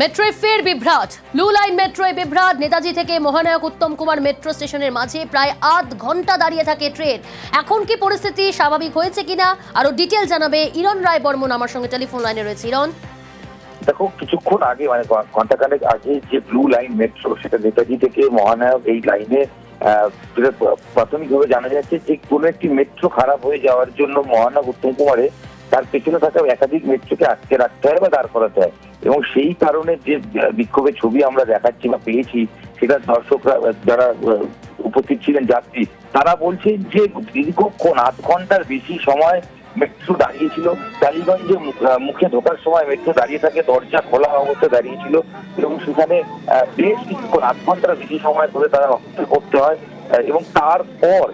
মেট্রোয় ফের বিভ্রাট। Blue line মেট্রোয় বিভ্রাট। নেতাজি থেকে মহানায়ক উত্তম কুমার মেট্রো স্টেশনের মাঝে প্রায় আধ ঘন্টা দাঁড়িয়ে থাকে ট্রেন। এখন কি পরিস্থিতি স্বাভাবিক হয়েছে কিনা আরো ডিটেল জানাবে ইরন রায় বর্মন আমার সঙ্গে টেলিফোন লাইনে রয়েছে। ইরন, দেখো, কিছুক্ষণ আগে মানে ঘন্টাখানেক আগে যে ব্লু লাইন মেট্রো, সেটা নেতাজি থেকে মহানায়ক এই লাইনে প্রাথমিকভাবে জানা যাচ্ছে যে কোনো একটি মেট্রো খারাপ হয়ে যাওয়ার জন্য মহানায়ক উত্তম কুমারে তার পেছনে থাকা একাধিক মেট্রোকে আটকে রাখতে হয় বা দাঁড় করাতে হয়। এবং সেই কারণে যে বিক্ষোভের ছবি আমরা দেখাচ্ছি বা পেয়েছি, সেটা দর্শকরা যারা উপস্থিত ছিলেন যাত্রী, তারা বলছেন যে দীর্ঘক্ষণ আধ ঘন্টার বেশি সময় মেট্রো দাঁড়িয়েছিল। টালিগঞ্জে মুখে ঢোকার সময় মেট্রো দাঁড়িয়ে থাকে, দরজা খোলা অবস্থায় দাঁড়িয়েছিল এবং সেখানে বেশ কিছুক্ষণ আধ ঘন্টার বেশি সময় ধরে তারা অপেক্ষা করতে হয়। এবং তারপর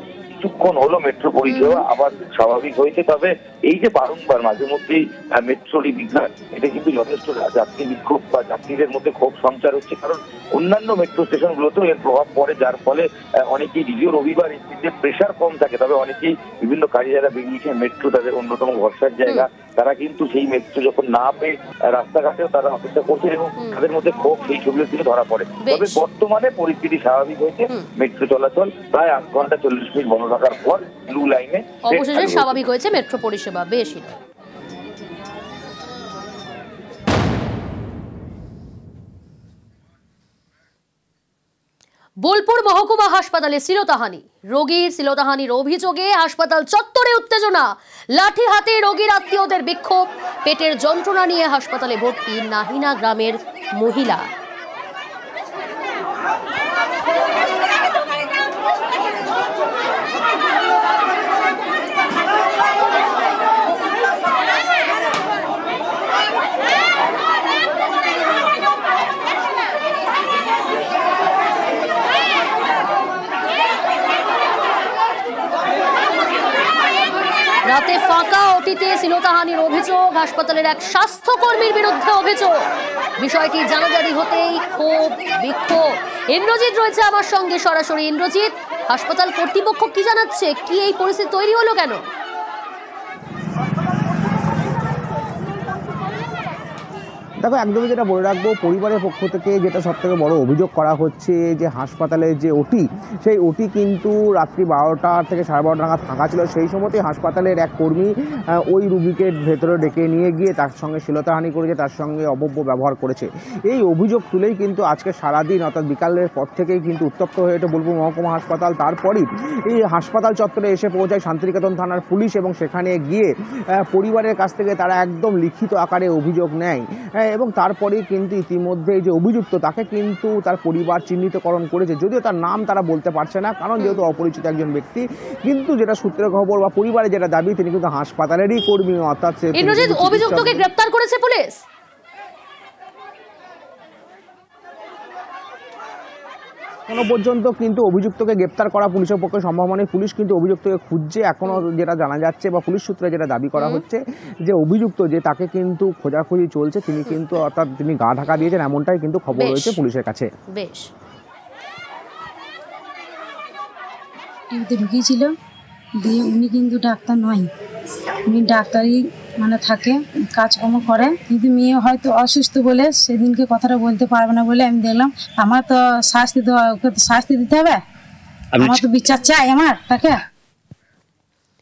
কিছুক্ষণ হলো মেট্রো পরিষেবা আবার স্বাভাবিক হয়েছে। তবে এই যে বারংবার মাঝে মধ্যেই মেট্রোর বিভ্রাট, এটা কিন্তু যথেষ্ট যাত্রী বিক্ষোভ বা যাত্রীদের মধ্যে ক্ষোভ সঞ্চার হচ্ছে, কারণ অন্যান্য মেট্রো স্টেশনগুলোতেও এর প্রভাব পড়ে, যার ফলে অনেকেই যদিও রবিবার এসিতে প্রেশার কম থাকে, তবে অনেকেই বিভিন্ন কাজে যারা বেরিয়েছে, মেট্রো তাদের অন্যতম ভরসার জায়গা, তারা কিন্তু সেই মেট্রো যখন না পেয়ে রাস্তাঘাটেও তারা অপেক্ষা করছে এবং তাদের মধ্যে ক্ষোভ সেই ছবির দিকে ধরা পড়ে। তবে বর্তমানে পরিস্থিতি স্বাভাবিক হয়েছে, মেট্রো চলাচল প্রায় 8 ঘন্টা 40 মিনিট বন্ধ থাকার পর ব্লু লাইনে অবশেষে স্বাভাবিক হয়েছে মেট্রো পরিষেবা। বেশি বোলপুর মহকুমা হাসপাতালে শ্লীলতাহানি। রোগীর শ্লীলতাহানির অভিযোগে হাসপাতাল চত্বরে উত্তেজনা। লাঠি হাতে রোগীর আত্মীয়দের বিক্ষোভ। পেটের যন্ত্রণা নিয়ে হাসপাতালে ভর্তি নাহিনা গ্রামের মহিলা। রাতে ফাঁকা ওটিতে শ্লীলতাহানির অভিযোগ। হাসপাতালের এক স্বাস্থ্যকর্মীর বিরুদ্ধে অভিযোগ। বিষয়টি জানাজানি হতেই ক্ষোভ বিক্ষোভ। ইন্দ্রজিৎ রয়েছে আমার সঙ্গে সরাসরি। ইন্দ্রজিৎ, হাসপাতাল কর্তৃপক্ষ কি জানাচ্ছে? কি এই পরিস্থিতি তৈরি হলো কেন? দেখো, একদমই যেটা বলে রাখবো, পরিবারের পক্ষ থেকে যেটা সবথেকে বড় অভিযোগ করা হচ্ছে যে হাসপাতালের যে ওটি, সেই ওটি কিন্তু রাত্রি 12টা থেকে 12:30 নাগাদ ফাঁকা ছিল। সেই সময়তেই হাসপাতালের এক কর্মী ওই রুগীকে ভেতরে ডেকে নিয়ে গিয়ে তার সঙ্গে শ্লীলতাহানি করেছে, তার সঙ্গে অভব্য ব্যবহার করেছে। এই অভিযোগ তুলেই কিন্তু আজকে সারাদিন অর্থাৎ বিকালের পর থেকেই কিন্তু উত্তপ্ত হয়ে ওঠে বোলপুর মহকুমা হাসপাতাল। তারপরই এই হাসপাতাল চত্বরে এসে পৌঁছায় শান্তিনিকেতন থানার পুলিশ এবং সেখানে গিয়ে পরিবারের কাছ থেকে তারা একদম লিখিত আকারে অভিযোগ নেয় এবং তারপরেই কিন্তু ইতিমধ্যে যে অভিযুক্ত তাকে কিন্তু তার পরিবার চিহ্নিতকরণ করেছে, যদিও তার নাম তারা বলতে পারছে না, কারণ যেহেতু অপরিচিত একজন ব্যক্তি। কিন্তু যেটা সূত্রের খবর বা পরিবারে যেটা দাবি, তিনি কিন্তু হাসপাতালেরই কর্মী, অর্থাৎ অভিযুক্তকে গ্রেফতার করেছে পুলিশ। এখনো পর্যন্ত কিন্তু অভিযুক্তকে গ্রেপ্তার করা পুলিশের পক্ষে সম্ভব নয়। পুলিশ কিন্তু অভিযুক্তকে খুঁজছে। এখনো যেটা জানা যাচ্ছে বা পুলিশ সূত্রে যেটা দাবি করা হচ্ছে যে অভিযুক্ত যে তাকে কিন্তু খোঁজাখুঁজি চলছে, তিনি কিন্তু অর্থাৎ তিনি গা ঢাকা দিয়েছেন, এমনটাই কিন্তু খবর রয়েছে পুলিশের কাছে। বেশ ঢুকিয়েছিল দিয়ে উনি কিন্তু ডাক্তার নয়, উনি ডাক্তারি মানে থাকে, কাজকর্ম করে, কিন্তু মেয়ে হয়তো অসুস্থ বলে সেদিনকে কথাটা বলতে পারবে না বলে আমি দেখলাম। আমার তো শাস্তি দিতে হবে, আমার তো বিচার চাই আমার তাকে।